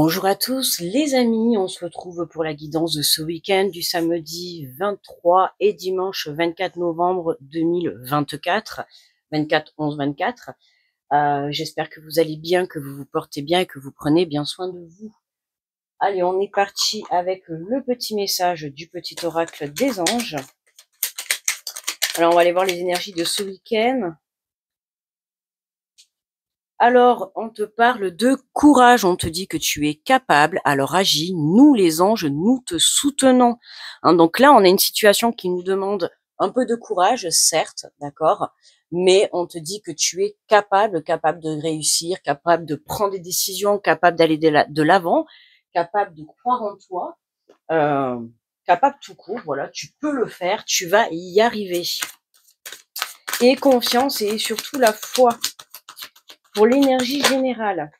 Bonjour à tous les amis, on se retrouve pour la guidance de ce week-end du samedi 23 et dimanche 24 novembre 2024, 24-11-24. J'espère que vous allez bien, que vous vous portez bien et que vous prenez bien soin de vous. Allez, on est parti avec le petit message du petit oracle des anges. Alors, on va aller voir les énergies de ce week-end. Alors, on te parle de courage, on te dit que tu es capable, alors agis, nous les anges, nous te soutenons. Donc là, on a une situation qui nous demande un peu de courage, certes, d'accord, mais on te dit que tu es capable de réussir, capable de prendre des décisions, capable d'aller de l'avant, capable de croire en toi, capable tout court, voilà, tu peux le faire, tu vas y arriver. Et confiance et surtout la foi. Pour l'énergie générale.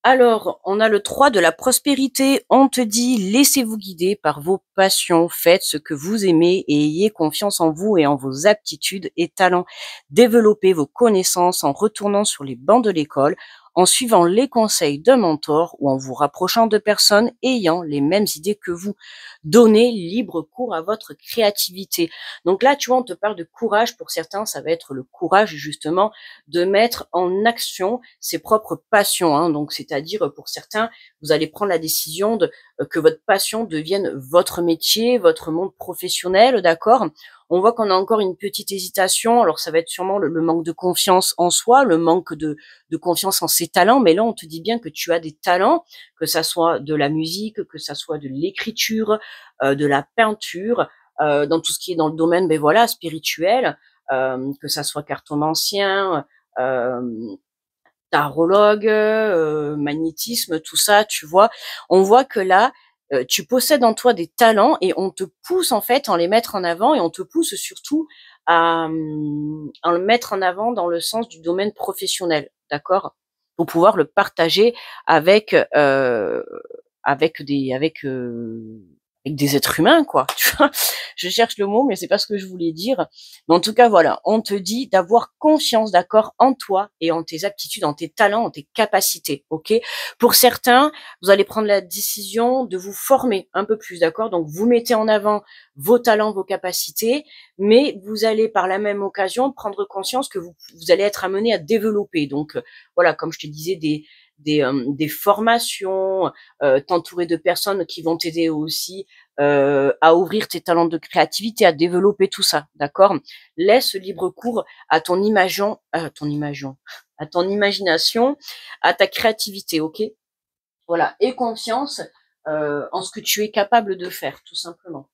Alors, on a le 3 de la prospérité. On te dit, laissez-vous guider par vos passions. Faites ce que vous aimez et ayez confiance en vous et en vos aptitudes et talents. Développez vos connaissances en retournant sur les bancs de l'école, en suivant les conseils d'un mentor ou en vous rapprochant de personnes ayant les mêmes idées que vous. Donnez libre cours à votre créativité. Donc là, tu vois, on te parle de courage. Pour certains, ça va être le courage, justement, de mettre en action ses propres passions. Donc, c'est-à-dire, pour certains, vous allez prendre la décision que votre passion devienne votre métier, votre monde professionnel, d'accord? On voit qu'on a encore une petite hésitation. Alors, ça va être sûrement le manque de confiance en soi, le manque de confiance en ses talents. Mais là, on te dit bien que tu as des talents, que ça soit de la musique, que ça soit de l'écriture, de la peinture, dans tout ce qui est dans le domaine, ben voilà, spirituel, que ça soit cartomancien, tarologue, magnétisme, tout ça, tu vois. On voit que là, tu possèdes en toi des talents et on te pousse en fait à les mettre en avant et on te pousse surtout à le mettre en avant dans le sens du domaine professionnel, d'accord? Pour pouvoir le partager avec avec des êtres humains, quoi. Tu vois, je cherche le mot, mais c'est pas ce que je voulais dire. Mais en tout cas, voilà, on te dit d'avoir confiance, d'accord, en toi et en tes aptitudes, en tes talents, en tes capacités, ok? Pour certains, vous allez prendre la décision de vous former un peu plus, d'accord? Donc, vous mettez en avant vos talents, vos capacités, mais vous allez par la même occasion prendre conscience que vous allez être amené à développer. Donc, voilà, comme je te disais, des formations, t'entourer de personnes qui vont t'aider aussi à ouvrir tes talents de créativité, à développer tout ça, d'accord? Laisse libre cours à ton à ton imagination, à ta créativité, ok? Voilà, et confiance en ce que tu es capable de faire, tout simplement.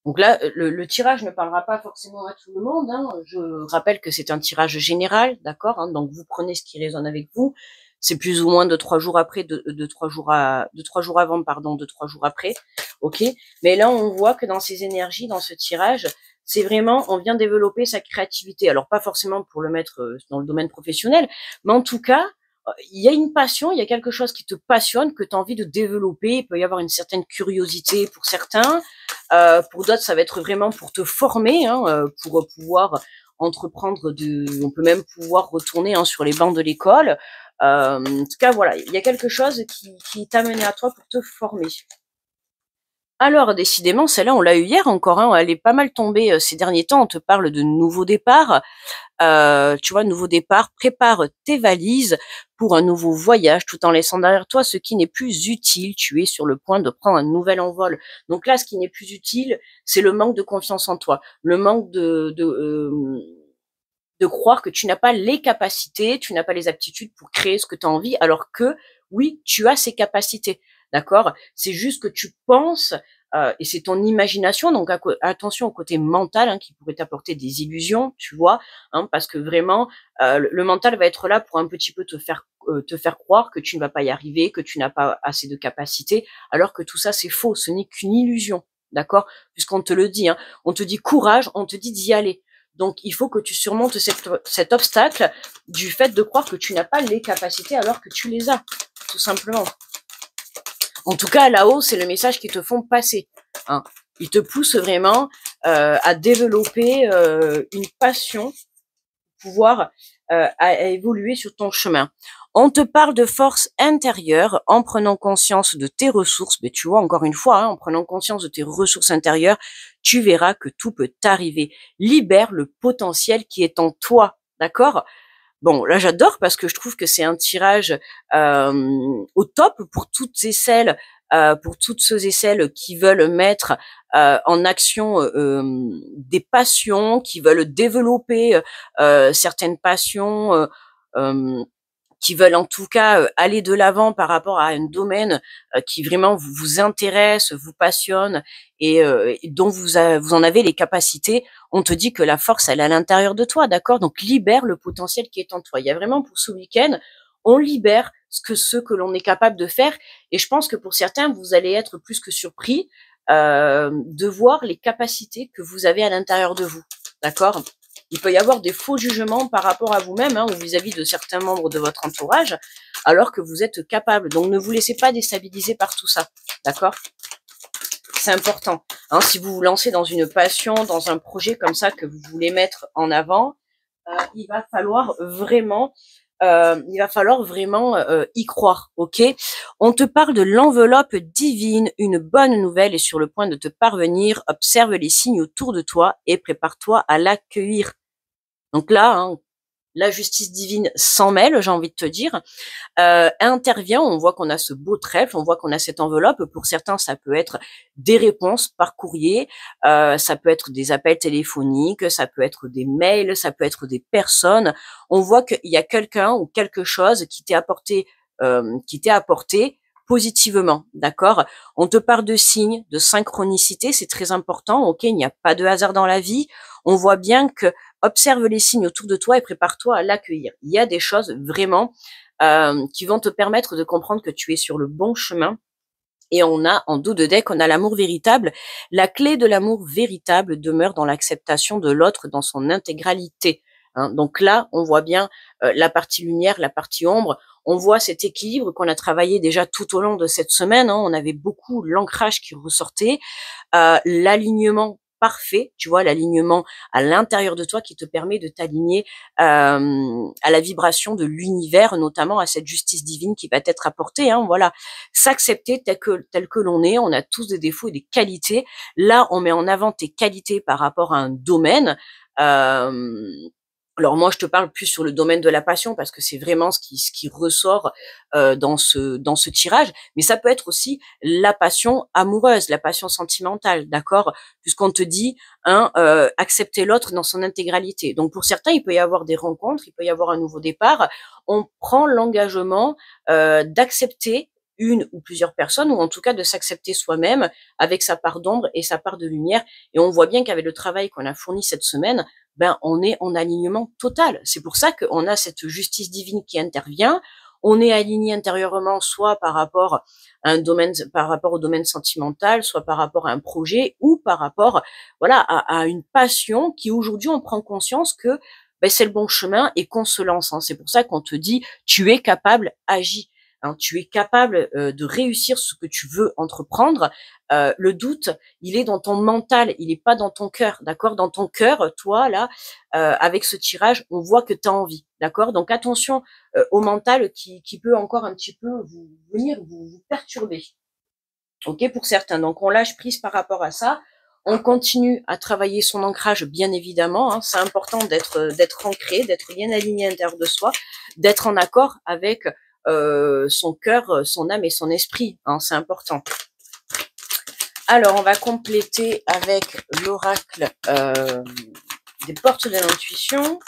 Donc là, le tirage ne parlera pas forcément à tout le monde. Je rappelle que c'est un tirage général, d'accord? Donc vous prenez ce qui résonne avec vous. C'est plus ou moins de 3 jours après, de 3 jours avant, pardon, de 3 jours après. Ok. Mais là, on voit que dans ces énergies, dans ce tirage, c'est vraiment, on vient développer sa créativité. Alors pas forcément pour le mettre dans le domaine professionnel, mais en tout cas, il y a une passion, il y a quelque chose qui te passionne, que tu as envie de développer. Il peut y avoir une certaine curiosité pour certains. Pour d'autres, ça va être vraiment pour te former, pour pouvoir entreprendre on peut même pouvoir retourner sur les bancs de l'école. En tout cas, voilà, il y a quelque chose qui t'a mené à toi pour te former. Alors, décidément, celle-là, on l'a eu hier encore, elle est pas mal tombée ces derniers temps. On te parle de nouveau départ. Tu vois, nouveau départ, prépare tes valises pour un nouveau voyage tout en laissant derrière toi ce qui n'est plus utile. Tu es sur le point de prendre un nouvel envol. Donc là, ce qui n'est plus utile, c'est le manque de confiance en toi, le manque de croire que tu n'as pas les capacités, tu n'as pas les aptitudes pour créer ce que tu as envie, alors que oui, tu as ces capacités, d'accord? C'est juste que tu penses, et c'est ton imagination, donc attention au côté mental qui pourrait t'apporter des illusions, tu vois, parce que vraiment, le mental va être là pour un petit peu te faire croire que tu ne vas pas y arriver, que tu n'as pas assez de capacités, alors que tout ça c'est faux, ce n'est qu'une illusion, d'accord? Puisqu'on te le dit, on te dit courage, on te dit d'y aller. Donc, il faut que tu surmontes cet obstacle du fait de croire que tu n'as pas les capacités alors que tu les as, tout simplement. En tout cas, là-haut, c'est le message qu'ils te font passer. Ils te poussent vraiment à développer une passion, pouvoir à évoluer sur ton chemin. On te parle de force intérieure en prenant conscience de tes ressources. Mais tu vois, encore une fois, en prenant conscience de tes ressources intérieures, tu verras que tout peut t'arriver. Libère le potentiel qui est en toi, d'accord? Bon, là, j'adore parce que je trouve que c'est un tirage au top pour toutes et celles, pour toutes ceux et celles qui veulent mettre en action des passions, qui veulent développer certaines passions, euh, qui veulent en tout cas aller de l'avant par rapport à un domaine qui vraiment vous intéresse, vous passionne et dont vous en avez les capacités. On te dit que la force, elle est à l'intérieur de toi, d'accord? Donc libère le potentiel qui est en toi. Il y a vraiment pour ce week-end, on libère ce que l'on est capable de faire. Et je pense que pour certains, vous allez être plus que surpris de voir les capacités que vous avez à l'intérieur de vous, d'accord? Il peut y avoir des faux jugements par rapport à vous-même ou vis-à-vis de certains membres de votre entourage, alors que vous êtes capable. Donc, ne vous laissez pas déstabiliser par tout ça, d'accord? C'est important. Si vous vous lancez dans une passion, dans un projet comme ça que vous voulez mettre en avant, il va falloir vraiment y croire, ok? On te parle de l'enveloppe divine, une bonne nouvelle est sur le point de te parvenir. Observe les signes autour de toi et prépare-toi à l'accueillir. Donc là, la justice divine s'en mêle, j'ai envie de te dire, intervient, on voit qu'on a ce beau trèfle, on voit qu'on a cette enveloppe. Pour certains, ça peut être des réponses par courrier, ça peut être des appels téléphoniques, ça peut être des mails, ça peut être des personnes. On voit qu'il y a quelqu'un ou quelque chose qui t'est apporté positivement, d'accord? On te parle de signes, de synchronicité, c'est très important, ok? Il n'y a pas de hasard dans la vie. On voit bien que observe les signes autour de toi et prépare-toi à l'accueillir. Il y a des choses vraiment qui vont te permettre de comprendre que tu es sur le bon chemin. Et on a, en dos de deck, on a l'amour véritable. La clé de l'amour véritable demeure dans l'acceptation de l'autre dans son intégralité. Donc là, on voit bien la partie lumière, la partie ombre. On voit cet équilibre qu'on a travaillé déjà tout au long de cette semaine. On avait beaucoup l'ancrage qui ressortait, l'alignement parfait, tu vois, l'alignement à l'intérieur de toi qui te permet de t'aligner à la vibration de l'univers, notamment à cette justice divine qui va t'être apportée. Voilà, s'accepter tel que l'on est. On a tous des défauts et des qualités. Là, on met en avant tes qualités par rapport à un domaine. Alors moi, je te parle plus sur le domaine de la passion parce que c'est vraiment ce qui ressort dans ce tirage. Mais ça peut être aussi la passion amoureuse, la passion sentimentale, d'accord? Puisqu'on te dit accepter l'autre dans son intégralité. Donc pour certains, il peut y avoir des rencontres, il peut y avoir un nouveau départ. On prend l'engagement d'accepter une ou plusieurs personnes, ou en tout cas de s'accepter soi-même avec sa part d'ombre et sa part de lumière. Et on voit bien qu'avec le travail qu'on a fourni cette semaine, on est en alignement total. C'est pour ça qu'on a cette justice divine qui intervient. On est aligné intérieurement, soit par rapport à un domaine, par rapport au domaine sentimental, soit par rapport à un projet, ou par rapport, voilà, à une passion qui aujourd'hui on prend conscience que c'est le bon chemin et qu'on se lance. C'est pour ça qu'on te dit, tu es capable, agis. Tu es capable de réussir ce que tu veux entreprendre. Le doute, il est dans ton mental, il n'est pas dans ton cœur, d'accord? Dans ton cœur, toi, là, avec ce tirage, on voit que tu as envie, d'accord? Donc attention au mental qui peut encore un petit peu vous perturber, ok, pour certains. Donc on lâche prise par rapport à ça. On continue à travailler son ancrage, bien évidemment. C'est important d'être ancré, d'être bien aligné à l'intérieur de soi, d'être en accord avec son cœur, son âme et son esprit. C'est important. Alors, on va compléter avec l'oracle des portes de l'intuition.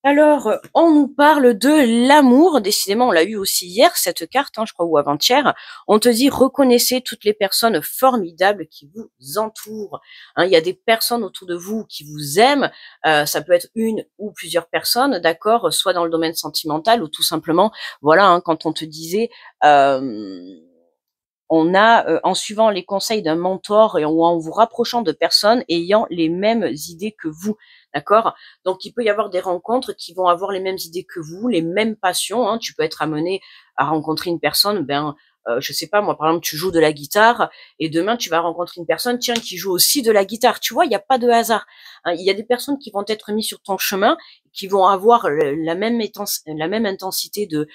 Alors, on nous parle de l'amour. Décidément, on l'a eu aussi hier, cette carte, je crois, ou avant-hier. On te dit, reconnaissez toutes les personnes formidables qui vous entourent. Il y a des personnes autour de vous qui vous aiment. Ça peut être une ou plusieurs personnes, d'accord, soit dans le domaine sentimental ou tout simplement, voilà, quand on te disait... on a, en suivant les conseils d'un mentor et en vous rapprochant de personnes ayant les mêmes idées que vous, d'accord? Donc, il peut y avoir des rencontres qui vont avoir les mêmes idées que vous, les mêmes passions. Tu peux être amené à rencontrer une personne, je sais pas moi, par exemple, tu joues de la guitare et demain tu vas rencontrer une personne, tiens, qui joue aussi de la guitare. Tu vois, il n'y a pas de hasard. Hein. Il y a des personnes qui vont être mises sur ton chemin, qui vont avoir la même intensité de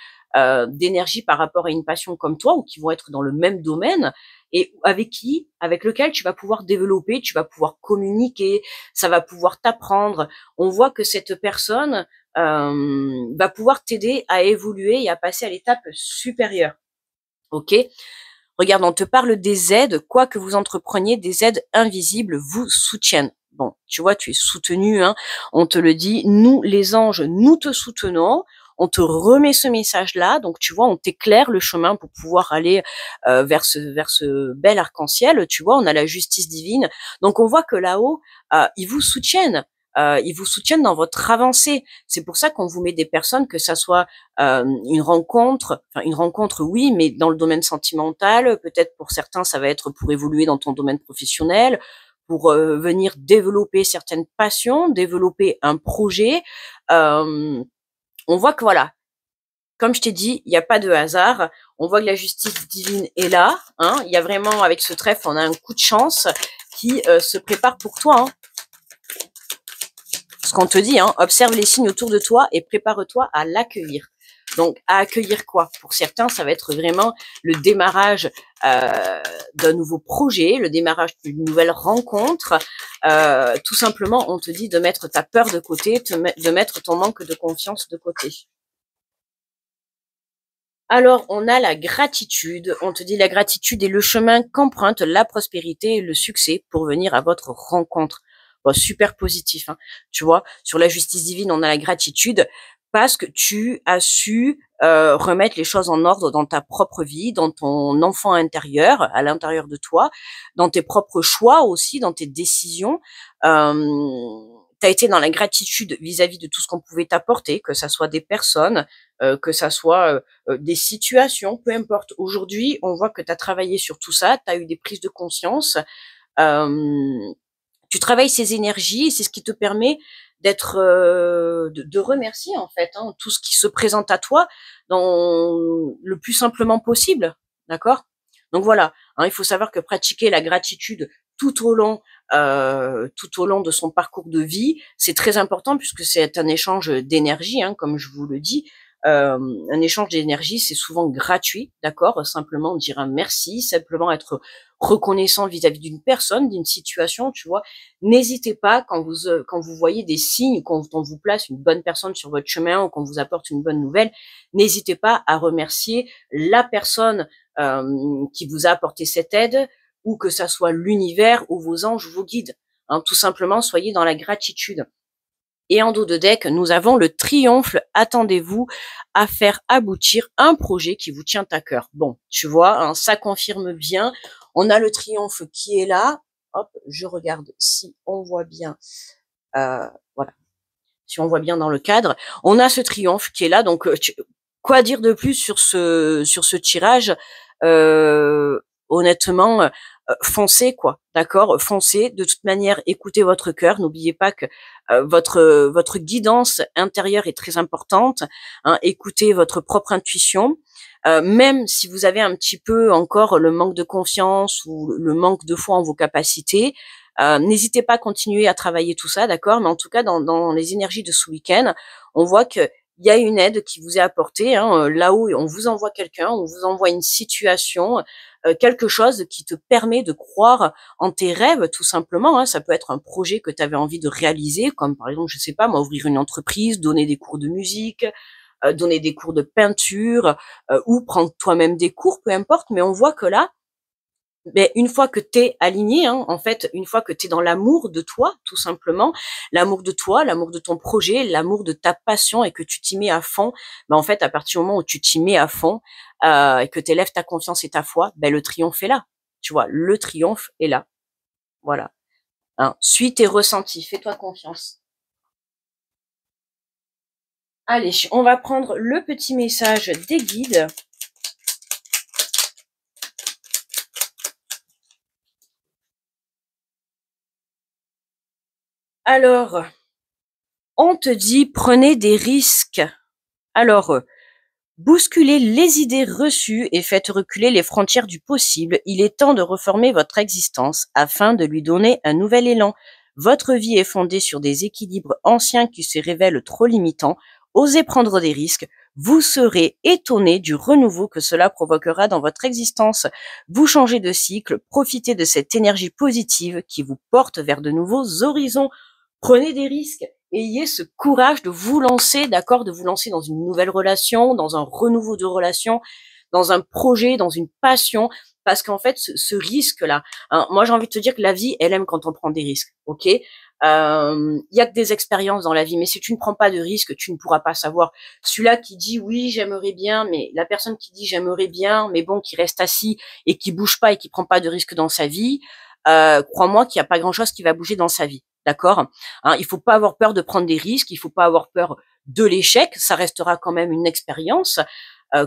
d'énergie par rapport à une passion comme toi, ou qui vont être dans le même domaine, et avec lequel tu vas pouvoir développer, tu vas pouvoir communiquer, ça va pouvoir t'apprendre. On voit que cette personne va pouvoir t'aider à évoluer et à passer à l'étape supérieure. Ok? Regarde, on te parle des aides, quoi que vous entrepreniez, des aides invisibles vous soutiennent. Bon, tu vois, tu es soutenu, hein, on te le dit, nous les anges, nous te soutenons, on te remet ce message-là, donc tu vois, on t'éclaire le chemin pour pouvoir aller vers ce bel arc-en-ciel, tu vois, on a la justice divine, donc on voit que là-haut, ils vous soutiennent. Ils vous soutiennent dans votre avancée. C'est pour ça qu'on vous met des personnes, que ça soit une rencontre, oui, mais dans le domaine sentimental, peut-être pour certains, ça va être pour évoluer dans ton domaine professionnel, pour venir développer certaines passions, développer un projet. Euh, on voit que voilà, comme je t'ai dit, il n'y a pas de hasard. On voit que la justice divine est là. Hein. Il y a vraiment, avec ce trèfle, on a un coup de chance qui se prépare pour toi. Hein. Ce qu'on te dit, hein, observe les signes autour de toi et prépare-toi à l'accueillir. Donc, à accueillir quoi? Pour certains, ça va être vraiment le démarrage d'un nouveau projet, le démarrage d'une nouvelle rencontre. Tout simplement, on te dit de mettre ta peur de côté, de mettre ton manque de confiance de côté. Alors, on a la gratitude. On te dit la gratitude est le chemin qu'emprunte la prospérité et le succès pour venir à votre rencontre. Bon, super positif, hein. Tu vois, sur la justice divine, on a la gratitude parce que tu as su remettre les choses en ordre dans ta propre vie, dans ton enfant intérieur, à l'intérieur de toi, dans tes propres choix aussi, dans tes décisions. Tu as été dans la gratitude vis-à-vis de tout ce qu'on pouvait t'apporter, que ça soit des personnes, que ça soit des situations, peu importe. Aujourd'hui, on voit que tu as travaillé sur tout ça, tu as eu des prises de conscience, euh, tu travailles ces énergies, et c'est ce qui te permet d'être, de remercier en fait hein, tout ce qui se présente à toi dans le plus simplement possible, d'accord? Donc voilà, hein, il faut savoir que pratiquer la gratitude tout au long de son parcours de vie, c'est très important puisque c'est un échange d'énergie, hein, comme je vous le dis. Un échange d'énergie, c'est souvent gratuit, d'accord? Simplement dire un merci, simplement être reconnaissant vis-à-vis d'une personne, d'une situation, tu vois. N'hésitez pas quand vous voyez des signes, quand on vous place une bonne personne sur votre chemin ou qu'on vous apporte une bonne nouvelle, n'hésitez pas à remercier la personne qui vous a apporté cette aide, ou que ça soit l'univers ou vos anges ou vos guides. Hein, tout simplement, soyez dans la gratitude. Et en dos de deck, nous avons le triomphe. Attendez-vous à faire aboutir un projet qui vous tient à cœur. Bon, tu vois, hein, ça confirme bien. On a le triomphe qui est là. Hop, je regarde si on voit bien. Voilà, si on voit bien dans le cadre. On a ce triomphe qui est là. Donc, quoi dire de plus sur ce tirage? Honnêtement, foncez quoi, d'accord? Foncez. De toute manière, écoutez votre cœur. N'oubliez pas que votre guidance intérieure est très importante. Hein, écoutez votre propre intuition. Même si vous avez un petit peu encore le manque de confiance ou le manque de foi en vos capacités, n'hésitez pas à continuer à travailler tout ça, d'accord? Mais en tout cas, dans les énergies de ce week-end, on voit que il y a une aide qui vous est apportée. Hein, là-haut, on vous envoie quelqu'un, on vous envoie une situation, quelque chose qui te permet de croire en tes rêves, tout simplement. Hein. Ça peut être un projet que tu avais envie de réaliser, comme par exemple, je sais pas, moi, ouvrir une entreprise, donner des cours de musique, donner des cours de peinture, ou prendre toi-même des cours, peu importe. Mais on voit que là, mais une fois que t'es aligné, hein, en fait, une fois que t'es dans l'amour de toi, tout simplement, l'amour de toi, l'amour de ton projet, l'amour de ta passion et que tu t'y mets à fond, ben en fait, à partir du moment où tu t'y mets à fond et que t'élèves ta confiance et ta foi, ben le triomphe est là. Tu vois, le triomphe est là. Voilà. Hein. Suis tes ressentis, fais-toi confiance. Allez, on va prendre le petit message des guides. Alors, on te dit prenez des risques. Alors, Bousculez les idées reçues et faites reculer les frontières du possible. Il est temps de reformer votre existence afin de lui donner un nouvel élan. Votre vie est fondée sur des équilibres anciens qui se révèlent trop limitants. Osez prendre des risques. Vous serez étonné du renouveau que cela provoquera dans votre existence. Vous changez de cycle, profitez de cette énergie positive qui vous porte vers de nouveaux horizons. Prenez des risques. Ayez ce courage de vous lancer, d'accord, de vous lancer dans une nouvelle relation, dans un renouveau de relation, dans un projet, dans une passion, parce qu'en fait, ce risque-là, hein, moi j'ai envie de te dire que la vie, elle aime quand on prend des risques, ok. Y a que des expériences dans la vie, mais si tu ne prends pas de risques, tu ne pourras pas savoir. Celui-là qui dit oui, j'aimerais bien, mais la personne qui dit j'aimerais bien, mais bon, qui reste assis et qui bouge pas et qui prend pas de risques dans sa vie, crois-moi qu'il n'y a pas grand-chose qui va bouger dans sa vie. D'accord, hein, il faut pas avoir peur de prendre des risques, il faut pas avoir peur de l'échec, ça restera quand même une expérience.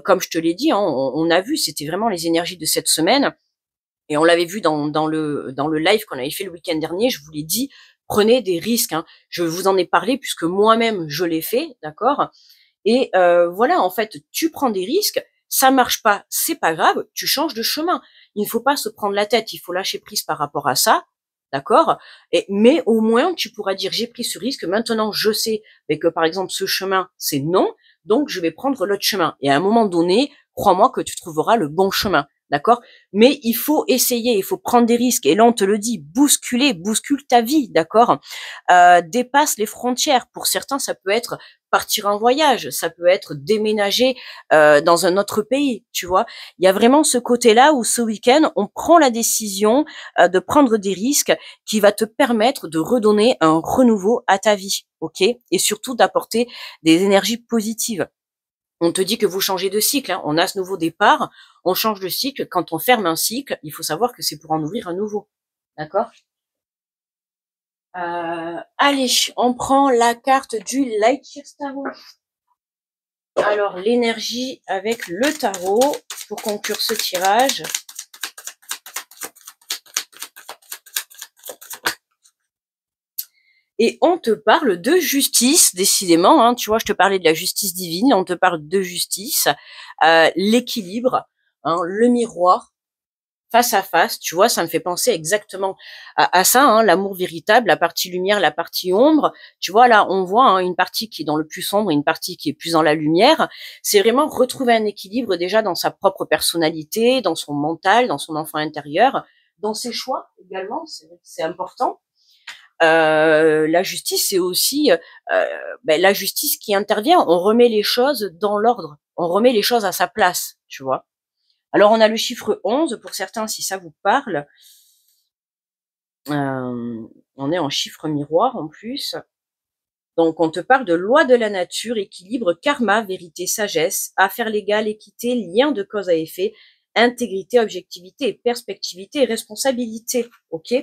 Comme je te l'ai dit, hein, on a vu, c'était vraiment les énergies de cette semaine, et on l'avait vu dans le live qu'on avait fait le week-end dernier. Je vous l'ai dit, prenez des risques. Hein. Je vous en ai parlé puisque moi-même je l'ai fait, d'accord. Et voilà, en fait, tu prends des risques, ça marche pas, c'est pas grave, tu changes de chemin. Il ne faut pas se prendre la tête, il faut lâcher prise par rapport à ça. D'accord. Mais au moins, tu pourras dire, j'ai pris ce risque, maintenant je sais que par exemple, ce chemin, c'est non, donc je vais prendre l'autre chemin. Et à un moment donné, crois-moi que tu trouveras le bon chemin. D'accord. Mais il faut essayer, il faut prendre des risques. Et là, on te le dit, bouscule ta vie, d'accord. Dépasse les frontières. Pour certains, ça peut être partir en voyage, ça peut être déménager dans un autre pays, tu vois. Il y a vraiment ce côté-là où ce week-end, on prend la décision de prendre des risques qui va te permettre de redonner un renouveau à ta vie, ok. Et surtout d'apporter des énergies positives. On te dit que vous changez de cycle, hein. On a ce nouveau départ, on change de cycle. Quand on ferme un cycle, il faut savoir que c'est pour en ouvrir un nouveau. D'accord. Allez, on prend la carte du Lightyear Tarot. Alors, l'énergie avec le tarot pour conclure ce tirage. Et on te parle de justice, décidément, hein, tu vois, je te parlais de la justice divine, on te parle de justice, l'équilibre, hein, le miroir, face à face, tu vois, ça me fait penser exactement à ça, hein, l'amour véritable, la partie lumière, la partie ombre. Tu vois, là, on voit hein, une partie qui est dans le plus sombre, une partie qui est plus dans la lumière. C'est vraiment retrouver un équilibre déjà dans sa propre personnalité, dans son mental, dans son enfant intérieur, dans ses choix également, c'est important. La justice, c'est aussi la justice qui intervient. On remet les choses dans l'ordre, on remet les choses à sa place, tu vois. Alors, on a le chiffre 11, pour certains, si ça vous parle. On est en chiffre miroir, en plus. Donc, on te parle de loi de la nature, équilibre, karma, vérité, sagesse, affaires légales, équité, lien de cause à effet, intégrité, objectivité, perspectivité et responsabilité. OK?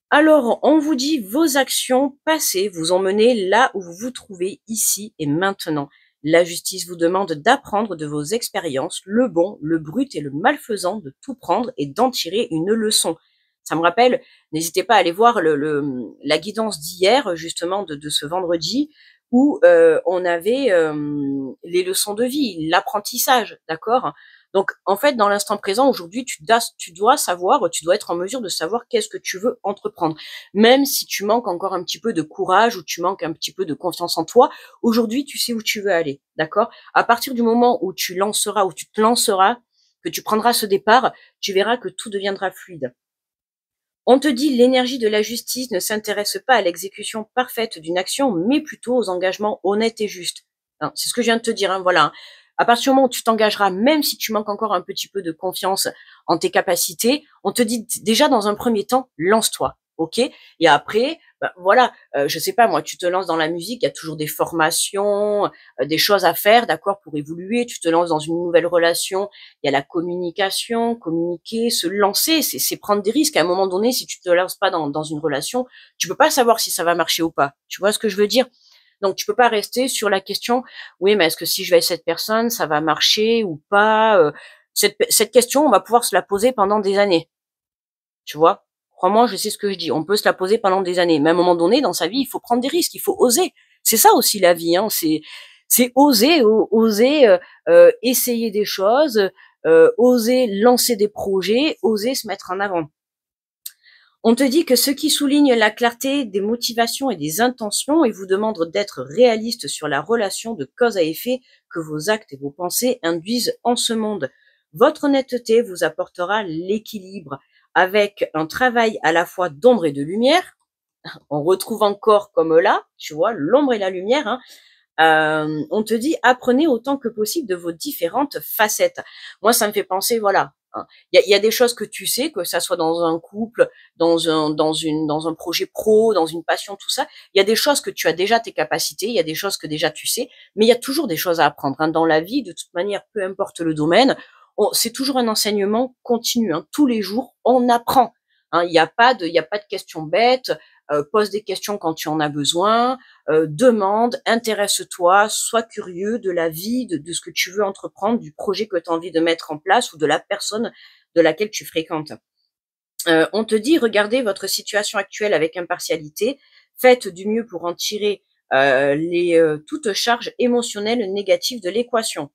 Alors, on vous dit vos actions passées vous ont mené là où vous vous trouvez ici et maintenant. La justice vous demande d'apprendre de vos expériences, le bon, le brut et le malfaisant, de tout prendre et d'en tirer une leçon. Ça me rappelle, n'hésitez pas à aller voir la guidance d'hier, justement, de ce vendredi, où on avait les leçons de vie, l'apprentissage, d'accord. Donc, en fait, dans l'instant présent, aujourd'hui, tu dois savoir, tu dois être en mesure de savoir qu'est-ce que tu veux entreprendre. Même si tu manques encore un petit peu de courage ou tu manques un petit peu de confiance en toi, aujourd'hui, tu sais où tu veux aller, d'accord? À partir du moment où tu lanceras, où tu te lanceras, que tu prendras ce départ, tu verras que tout deviendra fluide. On te dit l'énergie de la justice ne s'intéresse pas à l'exécution parfaite d'une action, mais plutôt aux engagements honnêtes et justes. Hein, c'est ce que je viens de te dire, hein, voilà. À partir du moment où tu t'engageras, même si tu manques encore un petit peu de confiance en tes capacités, on te dit déjà dans un premier temps, lance-toi, ok. Et après, voilà, je sais pas moi, tu te lances dans la musique, il y a toujours des formations, des choses à faire, d'accord, pour évoluer. Tu te lances dans une nouvelle relation, il y a la communication, communiquer, se lancer, c'est prendre des risques. À un moment donné, si tu te lances pas dans une relation, tu peux pas savoir si ça va marcher ou pas. Tu vois ce que je veux dire? Donc, tu peux pas rester sur la question, oui, mais est-ce que si je vais avec cette personne, ça va marcher ou pas? Cette question, on va pouvoir se la poser pendant des années. Tu vois? Crois-moi, je sais ce que je dis. On peut se la poser pendant des années. Mais à un moment donné, dans sa vie, il faut prendre des risques, il faut oser. C'est ça aussi la vie, hein. C'est oser, oser essayer des choses, oser lancer des projets, oser se mettre en avant. On te dit que ce qui souligne la clarté des motivations et des intentions et vous demande d'être réaliste sur la relation de cause à effet que vos actes et vos pensées induisent en ce monde. Votre honnêteté vous apportera l'équilibre avec un travail à la fois d'ombre et de lumière. On retrouve encore comme là, tu vois, l'ombre et la lumière, hein. On te dit apprenez autant que possible de vos différentes facettes. Moi, ça me fait penser, voilà, hein, il y a des choses que tu sais, que ça soit dans un couple, dans un projet pro, dans une passion, tout ça. Il y a des choses que tu as déjà tes capacités, il y a des choses que déjà tu sais, mais il y a toujours des choses à apprendre, hein, dans la vie. De toute manière, peu importe le domaine, c'est toujours un enseignement continu, hein. Tous les jours, on apprend, hein. Il n'y a pas de questions bêtes. Pose des questions quand tu en as besoin, demande, intéresse-toi, sois curieux de la vie, de ce que tu veux entreprendre, du projet que tu as envie de mettre en place ou de la personne de laquelle tu fréquentes. On te dit, regardez votre situation actuelle avec impartialité, faites du mieux pour en tirer toute charge émotionnelle négative de l'équation.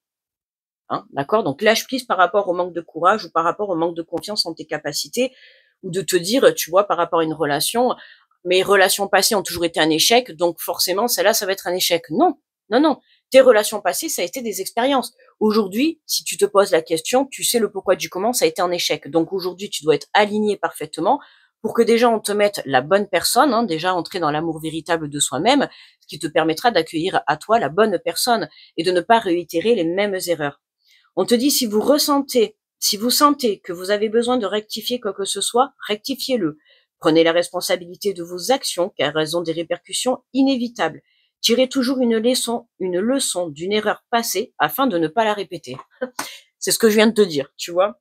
Hein, d'accord? Donc lâche prise par rapport au manque de courage ou par rapport au manque de confiance en tes capacités, ou de te dire, tu vois, par rapport à une relation, mes relations passées ont toujours été un échec, donc forcément, celle-là, ça va être un échec. Non, non, non. Tes relations passées, ça a été des expériences. Aujourd'hui, si tu te poses la question, tu sais le pourquoi du comment, ça a été un échec. Donc aujourd'hui, tu dois être aligné parfaitement pour que déjà on te mette la bonne personne, hein, déjà entrer dans l'amour véritable de soi-même, ce qui te permettra d'accueillir à toi la bonne personne et de ne pas réitérer les mêmes erreurs. On te dit, si vous sentez que vous avez besoin de rectifier quoi que ce soit, rectifiez-le. Prenez la responsabilité de vos actions, car elles ont des répercussions inévitables. Tirez toujours une leçon d'une erreur passée afin de ne pas la répéter. C'est ce que je viens de te dire, tu vois.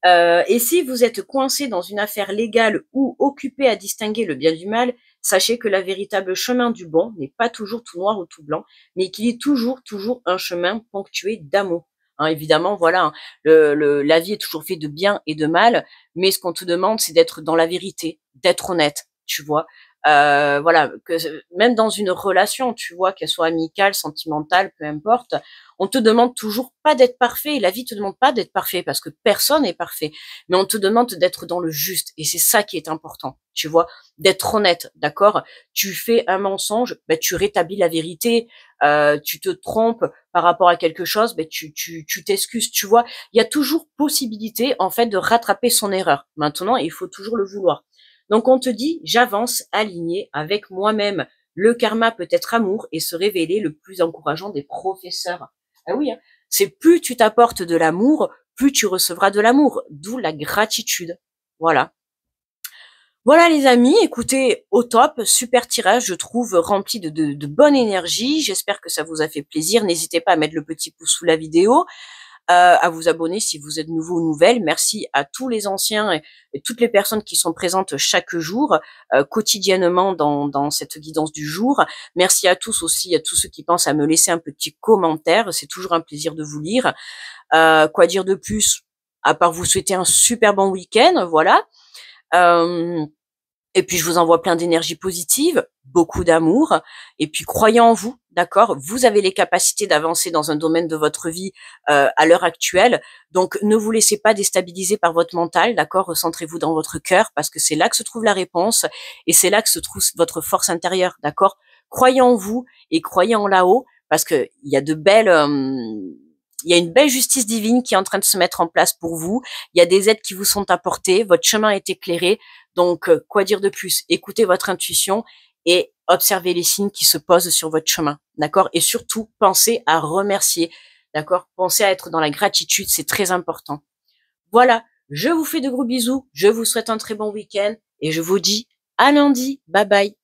Et si vous êtes coincé dans une affaire légale ou occupé à distinguer le bien du mal, sachez que le véritable chemin du bon n'est pas toujours tout noir ou tout blanc, mais qu'il est toujours un chemin ponctué d'amour. Hein, évidemment, voilà, hein, la vie est toujours faite de bien et de mal, mais ce qu'on te demande, c'est d'être dans la vérité, d'être honnête, tu vois. Voilà, que même dans une relation, tu vois, qu'elle soit amicale, sentimentale, peu importe, on te demande toujours pas d'être parfait, et la vie te demande pas d'être parfait, parce que personne n'est parfait, mais on te demande d'être dans le juste, et c'est ça qui est important, tu vois, d'être honnête, d'accord? Tu fais un mensonge, ben, tu rétablis la vérité, tu te trompes par rapport à quelque chose, ben, tu t'excuses, tu vois. Il y a toujours possibilité, en fait, de rattraper son erreur. Maintenant, il faut toujours le vouloir. Donc, on te dit, j'avance aligné avec moi-même. Le karma peut être amour et se révéler le plus encourageant des professeurs. Ah oui, hein. C'est plus tu t'apportes de l'amour, plus tu recevras de l'amour. D'où la gratitude. Voilà. Voilà les amis, écoutez, au top, super tirage, je trouve, rempli de bonne énergie. J'espère que ça vous a fait plaisir. N'hésitez pas à mettre le petit pouce sous la vidéo, à vous abonner si vous êtes nouveau ou nouvelle. Merci à tous les anciens et toutes les personnes qui sont présentes chaque jour, quotidiennement dans cette guidance du jour. Merci à tous aussi, à tous ceux qui pensent à me laisser un petit commentaire. C'est toujours un plaisir de vous lire. Quoi dire de plus, à part vous souhaiter un super bon week-end, voilà. Et puis je vous envoie plein d'énergie positive, beaucoup d'amour, et puis croyez en vous, d'accord? Vous avez les capacités d'avancer dans un domaine de votre vie à l'heure actuelle, donc ne vous laissez pas déstabiliser par votre mental, d'accord? Recentrez-vous dans votre cœur, parce que c'est là que se trouve la réponse, et c'est là que se trouve votre force intérieure, d'accord? Croyez en vous et croyez en là-haut, parce que il y a il y a une belle justice divine qui est en train de se mettre en place pour vous. Il y a des aides qui vous sont apportées. Votre chemin est éclairé. Donc, quoi dire de plus? Écoutez votre intuition et observez les signes qui se posent sur votre chemin. D'accord? Et surtout, pensez à remercier. D'accord? Pensez à être dans la gratitude. C'est très important. Voilà. Je vous fais de gros bisous. Je vous souhaite un très bon week-end et je vous dis à lundi. Bye bye.